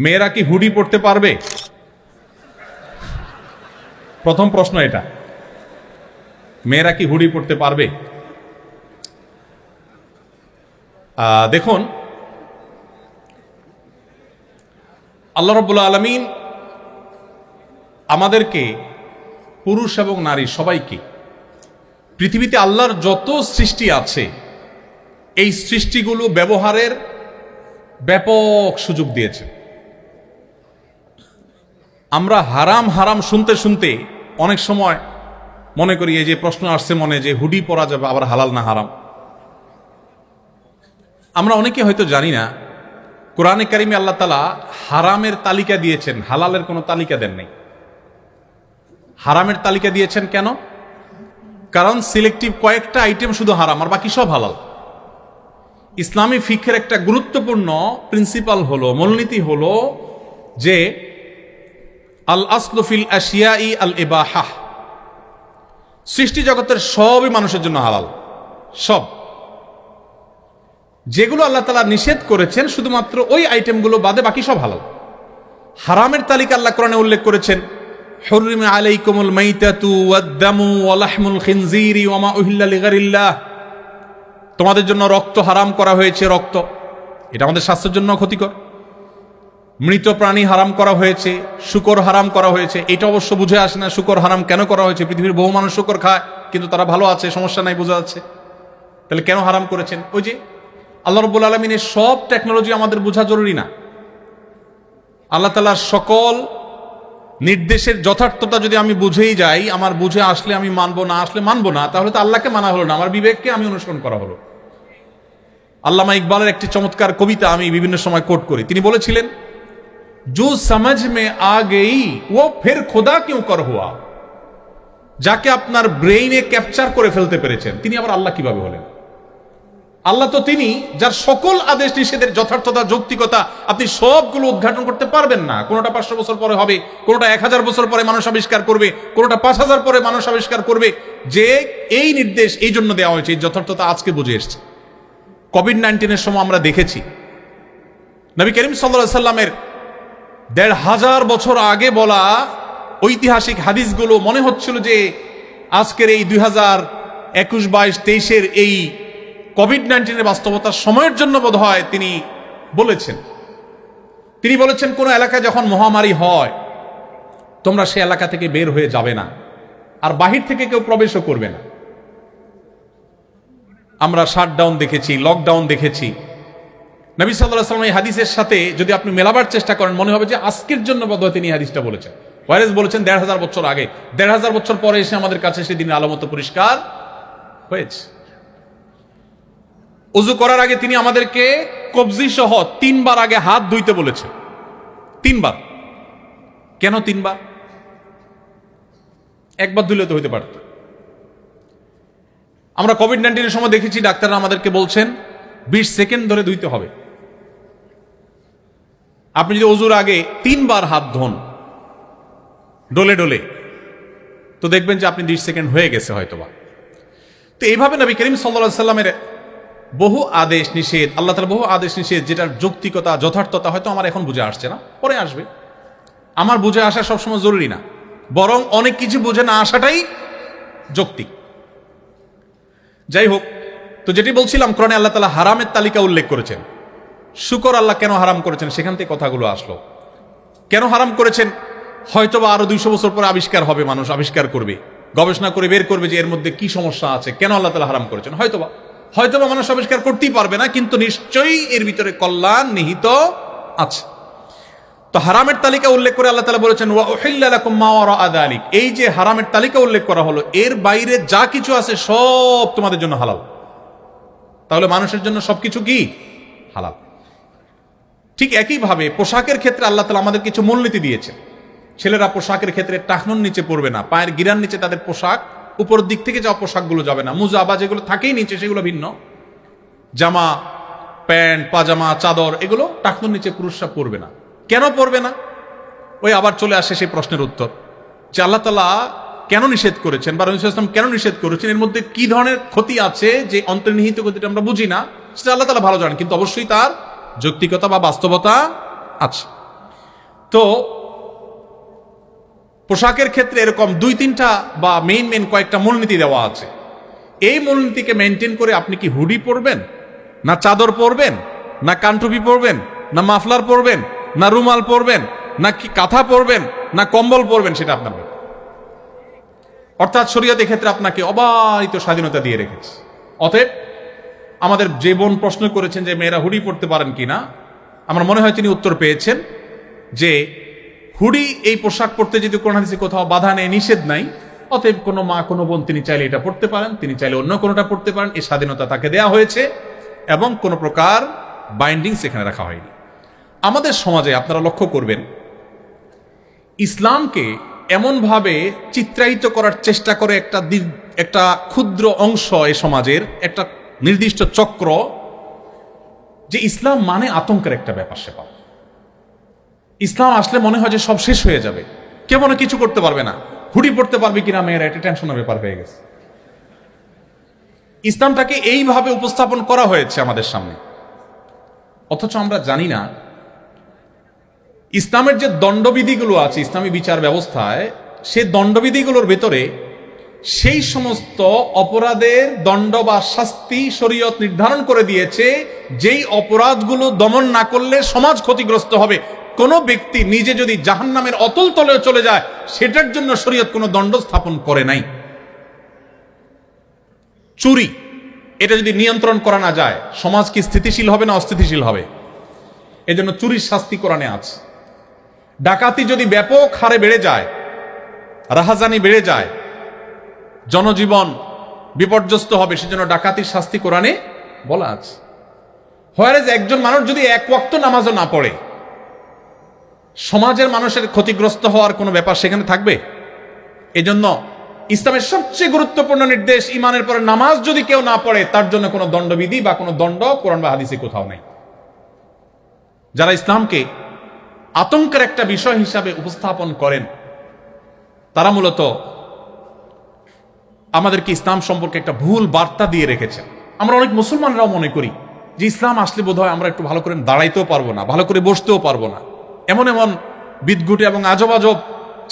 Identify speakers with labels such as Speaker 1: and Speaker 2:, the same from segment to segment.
Speaker 1: মেয়েরা কি হুডি পড়তে পারবে? প্রথম প্রশ্ন এটা, মেয়েরা কি হুডি পড়তে পারবে? দেখুন, আল্লাহ রাব্বুল আলামিন আমাদেরকে, পুরুষ এবং নারী সবাইকে, পৃথিবীতে আল্লাহর যত সৃষ্টি আছে এই সৃষ্টিগুলো ব্যবহারের ব্যাপক সুযোগ দিয়েছে। আমরা হারাম হারাম শুনতে শুনতে অনেক সময় মনে করি, এই যে প্রশ্ন আসছে মনে, যে হুডি পরা যাবে, আবার হালাল না হারাম। আমরা অনেকে হয়তো জানি না, কোরআনে কারিমে আল্লাহ তাআলা হারামের তালিকা দিয়েছেন, হালালের কোনো তালিকা দেন নাই। হারামের তালিকা দিয়েছেন কেন? কারণ সিলেক্টিভ কয়েকটা আইটেম শুধু হারাম, আর বাকি সব হালাল। ইসলামী ফিকহের একটা গুরুত্বপূর্ণ প্রিন্সিপাল হলো, মূলনীতি হলো যে আল আসলু ফিল আশিয়াই আল ইবাহাহ। সৃষ্টি জগতের সবই মানুষের জন্য হালাল, সব। যেগুলো আল্লাহ তাআলা নিষেধ করেছেন শুধুমাত্র ওই আইটেমগুলো বাদে বাকি সব হালাল। হারামের তালিকা আল্লাহ কোরআনে উল্লেখ করেছেন, হুররিমা আলাইকুমুল মাইতাতু ওয়াদ-দামু ওয়া লাহমুল খিনজিরি ওয়া মা উহিল্লা লিগাইরিল্লাহ। তোমাদের জন্য রক্ত হারাম করা হয়েছে, রক্ত, এটা আমাদের স্বাস্থ্যের জন্য ক্ষতিকর। মৃত প্রাণী হারাম করা হয়েছে, শূকর হারাম করা হয়েছে। এটা অবশ্য বুঝে আসে না শূকর হারাম কেন করা হয়েছে। পৃথিবীর বহু মানুষ শূকর খায়, কিন্তু তারা ভালো আছে, সমস্যা নাই, বোঝা যাচ্ছে। তাহলে কেন হারাম করেছেন? ওই যে আল্লাহ রাব্বুল আলামিনের সব টেকনোলজি আমাদের বোঝা জরুরি না। আল্লাহ তাআলার সকল নির্দেশের যথার্থতা যদি আমি বুঝেই যাই, আমার বুঝে আসলে আমি মানবো, না আসলে মানবো না, তাহলে তো আল্লাহকে মানা হলো না, আমার বিবেককে আমি অনুসরণ করা হলো। আল্লামা ইকবালের একটি চমৎকার কবিতা আমি বিভিন্ন সময় কোট করি। তিনি বলেছিলেন, जो समझ में आ गई वो फिर खुदा क्यों कर हुआ। যাকে আপনার ব্রেইনে ক্যাপচার করে ফেলতে পেরেছেন, তিনি আবার আল্লাহ কিভাবে হলেন? আল্লাহ তো তিনি যার সকল আদেশ নিষেধের যথার্থতা, যৌক্তিকতা আপনি সবগুলো উদ্ঘাটন করতে পারবেন না। কোনোটা 500 বছর পরে হবে, কোনোটা 1000 বছর পরে মানুষ আবিষ্কার করবে, কোনোটা 5000 পরে মানুষ আবিষ্কার করবে। যে এই নির্দেশ এই জন্য দেওয়া হয়েছে, এই যথার্থতা আজকে বুঝে এসছে। কোভিড-19 সময় আমরা দেখেছি নবী করিম সাল্লাল্লাহু আলাইহি সাল্লামের 1500 বছর আগে বলা ঐতিহাসিক হাদিসগুলো মনে হচ্ছিল যে আজকের এই 2021, 22, 23 এই কোভিড-19 বাস্তবতার সময়ের জন্য বোধহয় তিনি বলেছেন। তিনি বলেছেন, কোন এলাকায় যখন মহামারী হয় তোমরা সে এলাকা থেকে বের হয়ে যাবে না, আর বাহির থেকে কেউ প্রবেশও করবে না। আমরা শাটডাউন দেখেছি, লকডাউন দেখেছি। নবী সাল্লাল্লাহু আলাইহি ওয়াসাল্লাম এই হাদিসের সাথে যদি আপনি মেলাবার চেষ্টা করেন, মনে হবে যে আজকের জন্য বোধহয় তিনি হাদিসটা বলেছেন। ওয়ারেস বলেছেন 1500 বছর আগে। 1500 বছর পরে এসে আমাদের কাছে সেদিনের আলামত পরিষ্কার হয়েছে। ওযু করার আগে তিনি আমাদেরকে কবজি সহ 3 বার আগে হাত ধুইতে বলেছেন। 3 বার। কেন 3 বার? একবার ধুলে তো হইতে পারত। আমরা কোভিড-19 সময় দেখেছি ডাক্তাররা আমাদেরকে বলছেন 20 সেকেন্ড ধরে ধুইতে হবে। আপনি যদি ওযুর আগে 3 বার হাত ধোন ডলে ডলে, তো দেখবেন যে আপনি 20 সেকেন্ড হয়ে গেছে হয়তোবা। তো এইভাবে নবী করিম সাল্লাল্লাহু আলাইহি সাল্লামের বহু আদেশ নিষেধ, আল্লাহ তাআলার বহু আদেশ নিষেধ, যেটার যৌক্তিকতা, যথার্থতা হয়তো আমার এখন বুঝে আসছে না, পরে আসবে। আমার বুঝে আসা সবসময় জরুরি না, বরং অনেক কিছু বুঝে না আসাটাই যৌক্তিক। যাই হোক, তো যেটি বলছিলাম, কোরআনে আল্লাহ তাআলা হারামের তালিকা উল্লেখ করেছেন। শুকর আল্লাহ কেন হারাম করেছেন, সেখান থেকে কথাগুলো আসলো। কেন হারাম করেছেন? হয়তোবা আরো 200 বছর পরে আবিষ্কার হবে, মানুষ আবিষ্কার করবে, গবেষণা করে বের করবে যে এর মধ্যে কি সমস্যা আছে, কেন আল্লাহ তাআলা হারাম করেছেন। হয়তোবা মানুষ আবিষ্কার করতেই পারবে না, কিন্তু নিশ্চয়ই এর ভিতরে কল্যাণ নিহিত আছে। তো হারামের তালিকা উল্লেখ করে আল্লাহ তাআলা বলেছেন, ওয়া উহিল্লা লাকুম মা ওয়ারাআ যালিক। এই যে হারামের তালিকা উল্লেখ করা হলো, এর বাইরে যা কিছু আছে সব তোমাদের জন্য হালাল। তাহলে মানুষের জন্য সবকিছু কি হালাল। ঠিক একইভাবে পোশাকের ক্ষেত্রে আল্লাহ তাআলা আমাদের কিছু মূলনীতি দিয়েছে। ছেলেরা পোশাকের ক্ষেত্রে টাকনুর নিচে পড়বে না, পায়ের গিরার নিচে তাদের পোশাক, উপরের দিক থেকে যাওয়া পোশাকগুলো যাবে না। মুজা বা যেগুলো থাকেই নিচে সেগুলো ভিন্ন। জামা, প্যান্ট, পাজামা, চাদর, এগুলো টাকনুর নিচে পুরুষরা পরবে না। কেন পরবে না? ওই আবার চলে আসে সেই প্রশ্নের উত্তর, যে আল্লাহ তাআলা কেন নিষেধ করেছেন, বা রাসূল সাল্লাল্লাহু আলাইহি ওয়াসাল্লাম কেন নিষেধ করেছেন, এর মধ্যে কি ধরনের ক্ষতি আছে যে অন্তর্নিহিত ক্ষতিটা আমরা বুঝি না, সেটা আল্লাহ তাআলা ভালো জানেন, কিন্তু অবশ্যই তার যৌক্তিকতা বা বাস্তবতা আছে। তো পোশাকের ক্ষেত্রে এরকম 2-3টা বা মেইন কয়েকটা মূলনীতি দেওয়া আছে। এই মূলনীতিকে মেনটেন করে আপনি কি হুডি পরবেন, না চাদর পরবেন, না কানটুপি পরবেন, না মাফলার পরবেন, না রুমাল পরবেন, না কি কাঁথা পরবেন, না কম্বল পরবেন, সেটা আপনার ব্যাপার। অর্থাৎ শরীয়ত ক্ষেত্রে আপনাকে অবারিত স্বাধীনতা দিয়ে রেখেছে। অতএব আমাদের যে বোন প্রশ্ন করেছেন যে মেয়েরা হুডি পরতে পারেন কিনা, আমার মনে হয় তিনি উত্তর পেয়েছেন যে হুডি এই পোশাক পরতে যদি কোন হাদিসে কোথাও বাধা নেই, নিষেধ নাই, অতএব কোনো মা কোনো বোন তিনি চাইলে এটা পড়তে পারেন, তিনি চাইলে অন্য কোনোটা পড়তে পারেন, এই স্বাধীনতা তাকে দেয়া হয়েছে এবং কোনো প্রকার বাইন্ডিং সেখানে রাখা হয়নি। আমাদের সমাজে আপনারা লক্ষ্য করবেন, ইসলামকে এমনভাবে চিত্রায়িত করার চেষ্টা করে একটা ক্ষুদ্র অংশ এই সমাজের, একটা নির্দিষ্ট চক্র, যে ইসলাম মানে আতঙ্কের একটা ব্যাপার সেবা। ইসলাম আসলে মনে হয় যে সব শেষ হয়ে যাবে, কেউ মনে কিছু করতে পারবে না, হুডি পড়তে পারবে কিনা মেয়েরা, এটা টেনশনের ব্যাপার হয়ে গেছে। ইসলামটাকে এইভাবে উপস্থাপন করা হয়েছে আমাদের সামনে, অথচ আমরা জানি না ইসলামের যে দণ্ডবিধিগুলো আছে ইসলামী বিচার ব্যবস্থায়, সেই দণ্ডবিধিগুলোর ভেতরে সেই সমস্ত অপরাধের দণ্ড বা শাস্তি শরীয়ত নির্ধারণ করে দিয়েছে যেই অপরাধগুলো দমন না করলে সমাজ ক্ষতিগ্রস্ত হবে। কোন ব্যক্তি নিজে যদি জাহান্নামের অতল তলেও চলে যায়, সেটার জন্য শরীয়ত কোনো দণ্ড স্থাপন করে নাই। চুরি, এটা যদি নিয়ন্ত্রণ করা না যায়, সমাজ কি স্থিতিশীল হবে না অস্থিতিশীল হবে? এজন্য চুরির শাস্তি কোরআনে আছে। ডাকাতি যদি ব্যাপক হারে বেড়ে যায়, রাহাজানি বেড়ে যায়, জনজীবন বিপর্যস্ত হবে, সেজন্য ডাকাতির শাস্তি কোরআনে বলা আছে। হোয়ারেজ একজন মানুষ যদি এক ওয়াক্ত নামাজও না পড়ে, সমাজের মানুষের ক্ষতিগ্রস্ত হওয়ার কোনো ব্যাপার সেখানে থাকবে? এজন্য ইসলামের সবচেয়ে গুরুত্বপূর্ণ নির্দেশ, ইমানের পরে নামাজ যদি কেউ না পড়ে, তার জন্য কোনো দণ্ডবিধি বা কোনো দণ্ড কোরআন বা হাদিসে কোথাও নেই। যারা ইসলামকে আতঙ্কের একটা বিষয় হিসাবে উপস্থাপন করেন, তারা মূলত আমাদেরকে ইসলাম সম্পর্কে একটা ভুল বার্তা দিয়ে রেখেছেন। আমরা অনেক মুসলমানরাও মনে করি যে ইসলাম আসলে বোধহয় আমরা একটু ভালো করে দাঁড়াইতেও পারবো না, ভালো করে বসতেও পারবো না, এমন এমন বিদঘুটে এবং আজব আজব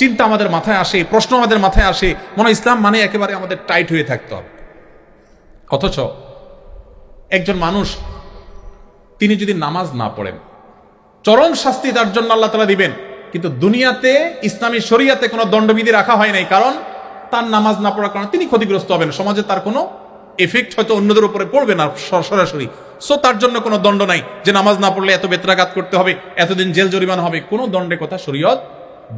Speaker 1: চিন্তা আমাদের মাথায় আসে, প্রশ্ন আমাদের মাথায় আসে, মনে ইসলাম মানে একেবারে আমাদের টাইট হয়ে থাকতে হবে। অথচ একজন মানুষ তিনি যদি নামাজ না পড়েন, চরম শাস্তি তার জন্য আল্লাহ তাআলা দিবেন, কিন্তু দুনিয়াতে ইসলামী শরীয়তে কোনো দণ্ডবিধি রাখা হয় নাই, কারণ তার নামাজ না পড়ার কারণে তিনি ক্ষতিগ্রস্ত হবেন, সমাজে তার কোনো এফেক্ট হয়তো অন্যদের উপরে পড়বে না সরাসরি, সো তার জন্য কোনো দণ্ড নাই যে নামাজ না পড়লে এত বেত্রাঘাত করতে হবে, এতদিন জেল জরিমানা হবে, কোনো দণ্ডের কথা শরীয়ত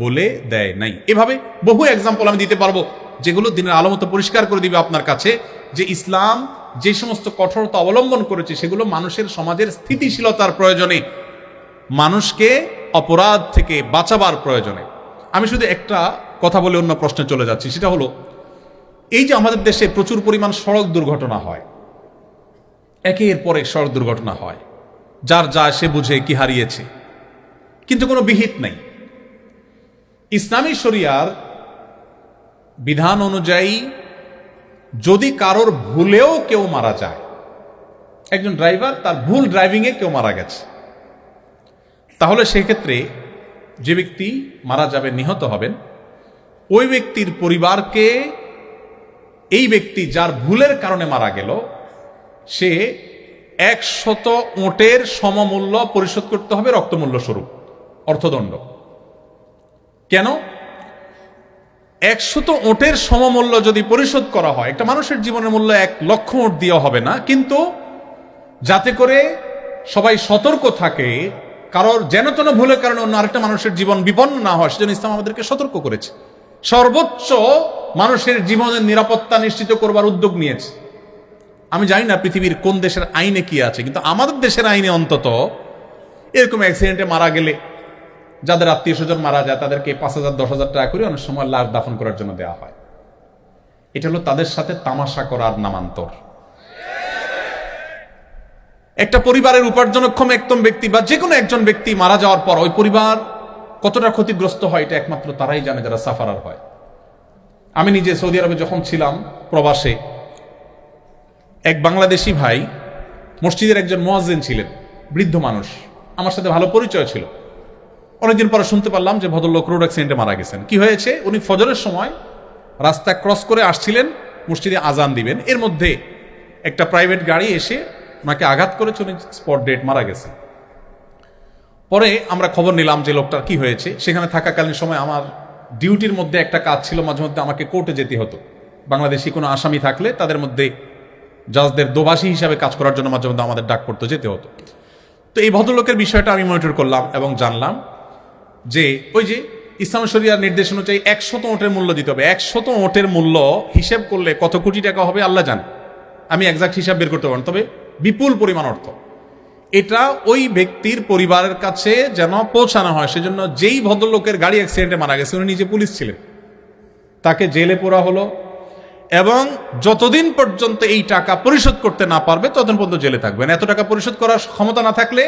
Speaker 1: বলে দেয় নাই। এভাবে বহু এক্সাম্পল আমি দিতে পারবো, যেগুলো দিনের আলো মতো পরিষ্কার করে দিবে আপনার কাছে যে ইসলাম যে সমস্ত কঠোরতা অবলম্বন করেছে সেগুলো মানুষের সমাজের স্থিতিশীলতার প্রয়োজনে, মানুষকে অপরাধ থেকে বাঁচাবার প্রয়োজনে। আমি শুধু একটা কথা বলে অন্য প্রশ্নে চলে যাচ্ছি, সেটা হলো এই যে আমাদের দেশে প্রচুর পরিমাণ সড়ক দুর্ঘটনা হয়, একের পর এক সড়ক দুর্ঘটনা হয়, যার যা সে বুঝে কি হারিয়েছে, কিন্তু কোনো বিহিত নাই। ইসলামী শরিয়ার বিধান অনুযায়ী যদি কারোর ভুলেও কেউ মারা যায়, একজন ড্রাইভার তার ভুল ড্রাইভিংয়ে কেউ মারা গেছে, তাহলে সেক্ষেত্রে যে ব্যক্তি মারা যাবেন, নিহত হবেন, ওই ব্যক্তির পরিবারকে এই ব্যক্তি যার ভুলের কারণে মারা গেল, সে 100 ওঁটের সমমূল্য পরিশোধ করতে হবে রক্তমূল্য স্বরূপ, অর্থদণ্ড। কেন? 100 ওঁটের সমমূল্য যদি পরিশোধ করা হয়, একটা মানুষের জীবনের মূল্য 1 লক্ষ ওঁট দেওয়া হবে না, কিন্তু যাতে করে সবাই সতর্ক থাকে, কারোর যেন তেন ভুলের কারণে অন্য আরেকটা মানুষের জীবন বিপন্ন না হয়, সেজন্য ইসলাম আমাদেরকে সতর্ক করেছে, সর্বোচ্চ মানুষের জীবনের নিরাপত্তা নিশ্চিত করবার উদ্যোগ নিয়েছে। আমি জানি না পৃথিবীর কোন দেশের আইনে কি আছে, কিন্তু আমাদের দেশের আইনে অন্তত এরকম অ্যাক্সিডেন্টে মারা গেলে যাদের আত্মীয় স্বজন মারা যায় তাদেরকে 5,000 10,000 টাকা করে অনেক সময় লাশ দাফন করার জন্য দেওয়া হয়। এটা হলো তাদের সাথে তামাশা করার নামান্তর। একটা পরিবারের উপার্জনক্ষম একদম ব্যক্তি বা যে কোনো একজন ব্যক্তি মারা যাওয়ার পর ওই পরিবার কতটা ক্ষতিগ্রস্ত হয়, এটা একমাত্র তারাই জানে যারা সাফারার হয়। আমি নিজে সৌদি আরবে যখন ছিলাম প্রবাসে, এক বাংলাদেশি ভাই মসজিদের একজন মুয়াজ্জিন ছিলেন, বৃদ্ধ মানুষ, আমার সাথে ভালো পরিচয় ছিল। অনেকদিন পরে শুনতে পারলাম যে ভদ্রলোক রোড অ্যাক্সিডেন্টে মারা গেছেন। কি হয়েছে? উনি ফজরের সময় রাস্তা ক্রস করে আসছিলেন, মসজিদে আজান দিবেন, এর মধ্যে একটা প্রাইভেট গাড়ি এসে ওনাকে আঘাত করেছে, উনি স্পট ডেড মারা গেছে। পরে আমরা খবর নিলাম যে লোকটার কি হয়েছে। সেখানে থাকাকালীন সময় আমার ডিউটির মধ্যে একটা কাজ ছিল, মাঝে মধ্যে আমাকে কোর্টে যেতে হতো। বাংলাদেশি কোনো আসামি থাকলে তাদের মধ্যে জাজদের দোভাষী হিসাবে কাজ করার জন্য মাঝে মধ্যে আমাদের ডাক পড়তে যেতে হতো। তো এই ভদ্রলোকের বিষয়টা আমি মনিটর করলাম এবং জানলাম যে ওই যে ইসলাম শরিয়ার নির্দেশ অনুযায়ী 100 ওটের মূল্য দিতে হবে। 100 ওটের মূল্য হিসেব করলে কত কোটি টাকা হবে আল্লাহ জানে, আমি এক্সাক্ট হিসাব বের করতে পারবো, তবে বিপুল পরিমাণ অর্থ। এটা ওই ব্যক্তির পরিবারের কাছে যেন পৌঁছানো হয়, সেজন্য যেই ভদ্রলোকের গাড়ি অ্যাক্সিডেন্টে মারা গেছে উনি নিজে পুলিশ ছিলেন, তাকে জেলে পোড়া হলো এবং যতদিন পর্যন্ত এই টাকা পরিশোধ করতে না পারবে ততদিন পর্যন্ত জেলে থাকবেন। এত টাকা পরিশোধ করার ক্ষমতা না থাকলে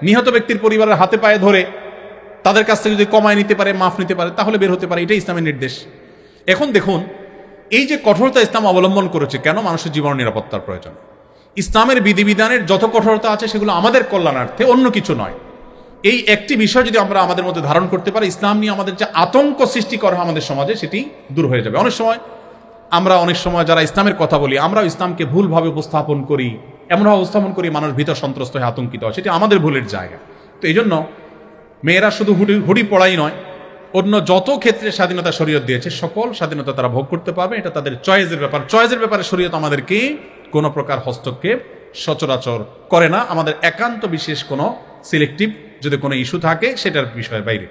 Speaker 1: নিহত ব্যক্তির পরিবারের হাতে পায়ে ধরে তাদের কাছ থেকে যদি কমায় নিতে পারে, মাফ নিতে পারে, তাহলে বের হতে পারে। এটাই ইসলামের নির্দেশ। এখন দেখুন, এই যে কঠোরতা ইসলাম অবলম্বন করেছে, কেন? মানুষের জীবন নিরাপত্তার প্রয়োজন। ইসলামের বিধিবিধানের যত কঠোরতা আছে সেগুলো আমাদের কল্যাণার্থে, অন্য কিছু নয়। এই একটি বিষয় যদি আমরা আমাদের মধ্যে ধারণ করতে পারি, ইসলাম নিয়ে আমাদের যে আতঙ্ক সৃষ্টি করা আমাদের সমাজে, সেটি দূর হয়ে যাবে। অনেক সময় যারা ইসলামের কথা বলি, আমরা ইসলামকে ভুলভাবে উপস্থাপন করি, এমনভাবে উপস্থাপন করি মানুষ ভীত সন্ত্রস্ত হয়ে আতঙ্কিত হয়, সেটি আমাদের ভুলের জায়গা। তো এই জন্য মেয়েরা শুধু হুডি পড়াই নয়, অন্য যত ক্ষেত্রে স্বাধীনতা শরীয়ত দিয়েছে সকল স্বাধীনতা তারা ভোগ করতে পারবে। এটা তাদের চয়েসের ব্যাপার। চয়েসের ব্যাপারে শরীয়ত আমাদেরকে কোনো প্রকার হস্তক্ষেপ সচরাচর করে না, আমাদের একান্ত বিশেষ কোনো সিলেক্টিভ যদি কোনো ইস্যু থাকে সেটার বিষয়ের বাইরে।